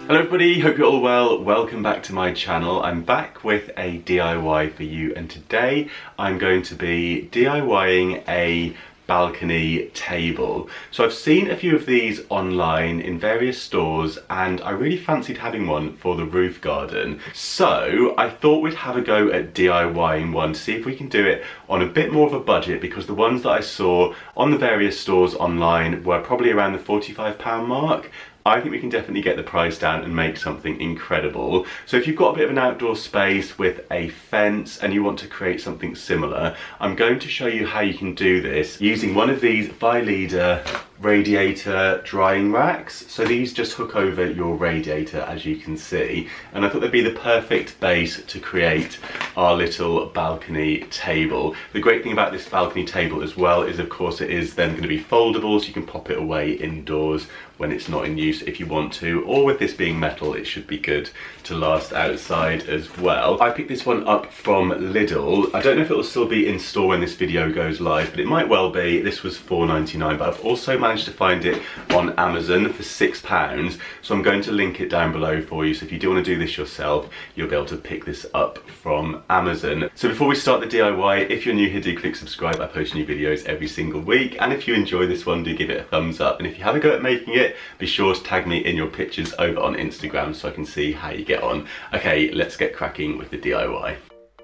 Hello everybody, hope you're all well. Welcome back to my channel. I'm back with a DIY for you, and today I'm going to be DIYing a balcony table. So I've seen a few of these online in various stores and I really fancied having one for the roof garden. So I thought we'd have a go at DIYing one to see if we can do it on a bit more of a budget, because the ones that I saw on the various stores online were probably around the £45 mark. I think we can definitely get the price down and make something incredible. So if you've got a bit of an outdoor space with a fence and you want to create something similar, I'm going to show you how you can do this using one of these Leader radiator drying racks. So these just hook over your radiator, as you can see, and I thought they'd be the perfect base to create our little balcony table. The great thing about this balcony table as well is, of course, it is then going to be foldable, so you can pop it away indoors when it's not in use if you want to, or with this being metal it should be good to last outside as well. I picked this one up from Lidl. I don't know if it will still be in store when this video goes live, but it might well be. This was £4.99, but I've also managed to find it on Amazon for £6, so I'm going to link it down below for you. So if you do want to do this yourself, you'll be able to pick this up from Amazon. So before we start the DIY, if you're new here, do click subscribe. I post new videos every single week, and if you enjoy this one, do give it a thumbs up, and if you have a go at making it, be sure to tag me in your pictures over on Instagram so I can see how you get on. Okay, let's get cracking with the DIY.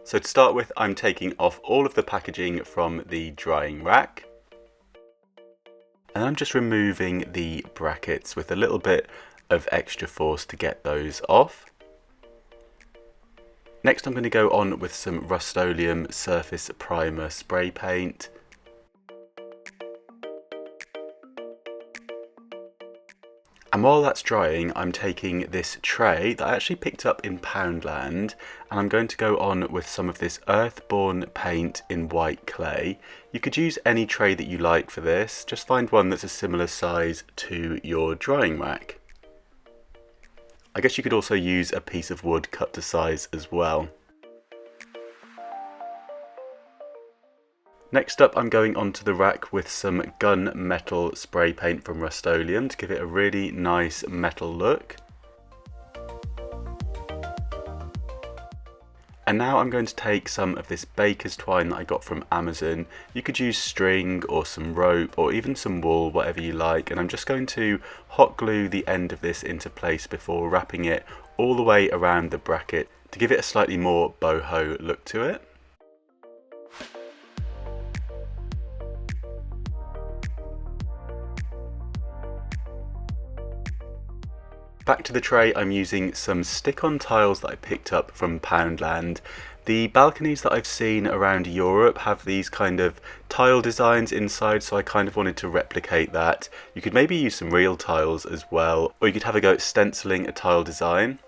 So to start with, I'm taking off all of the packaging from the drying rack, and I'm just removing the brackets with a little bit of extra force to get those off. Next, I'm going to go on with some Rust-Oleum Surface Primer spray paint. And while that's drying, I'm taking this tray that I actually picked up in Poundland, and I'm going to go on with some of this Earthborn paint in white clay. You could use any tray that you like for this, just find one that's a similar size to your drying rack. I guess you could also use a piece of wood cut to size as well. Next up, I'm going onto the rack with some gunmetal spray paint from Rust-Oleum to give it a really nice metal look. And now I'm going to take some of this baker's twine that I got from Amazon. You could use string or some rope or even some wool, whatever you like, and I'm just going to hot glue the end of this into place before wrapping it all the way around the bracket to give it a slightly more boho look to it. Back to the tray, I'm using some stick-on tiles that I picked up from Poundland. The balconies that I've seen around Europe have these kind of tile designs inside, so I kind of wanted to replicate that. You could maybe use some real tiles as well, or you could have a go at stenciling a tile design.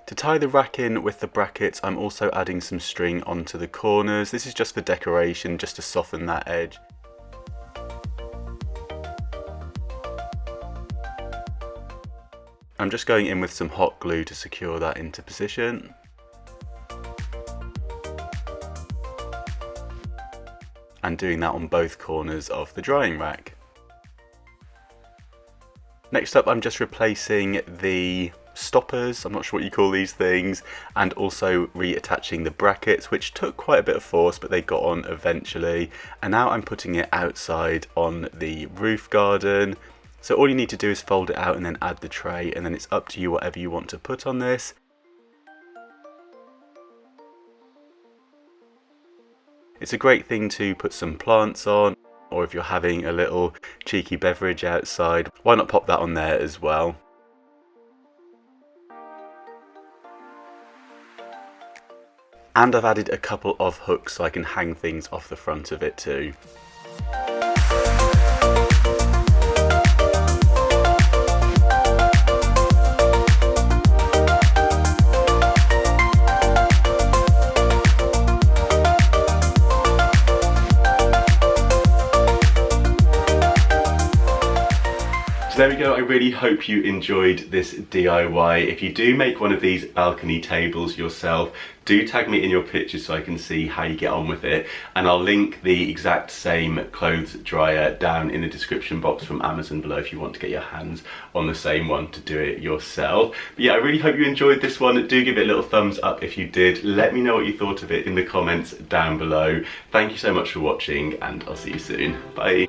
To tie the rack in with the brackets, I'm also adding some string onto the corners. This is just for decoration, just to soften that edge. I'm just going in with some hot glue to secure that into position. And doing that on both corners of the drying rack. Next up, I'm just replacing the stoppers, I'm not sure what you call these things, and also reattaching the brackets, which took quite a bit of force, but they got on eventually. And now I'm putting it outside on the roof garden. So all you need to do is fold it out and then add the tray, and then it's up to you whatever you want to put on this. It's a great thing to put some plants on, or if you're having a little cheeky beverage outside, why not pop that on there as well. And I've added a couple of hooks so I can hang things off the front of it too. there we go. I really hope you enjoyed this DIY. If you do make one of these balcony tables yourself, do tag me in your pictures so I can see how you get on with it, and I'll link the exact same clothes dryer down in the description box from Amazon below if you want to get your hands on the same one to do it yourself. But yeah, I really hope you enjoyed this one. Do give it a little thumbs up if you did. Let me know what you thought of it in the comments down below. Thank you so much for watching, and I'll see you soon. Bye.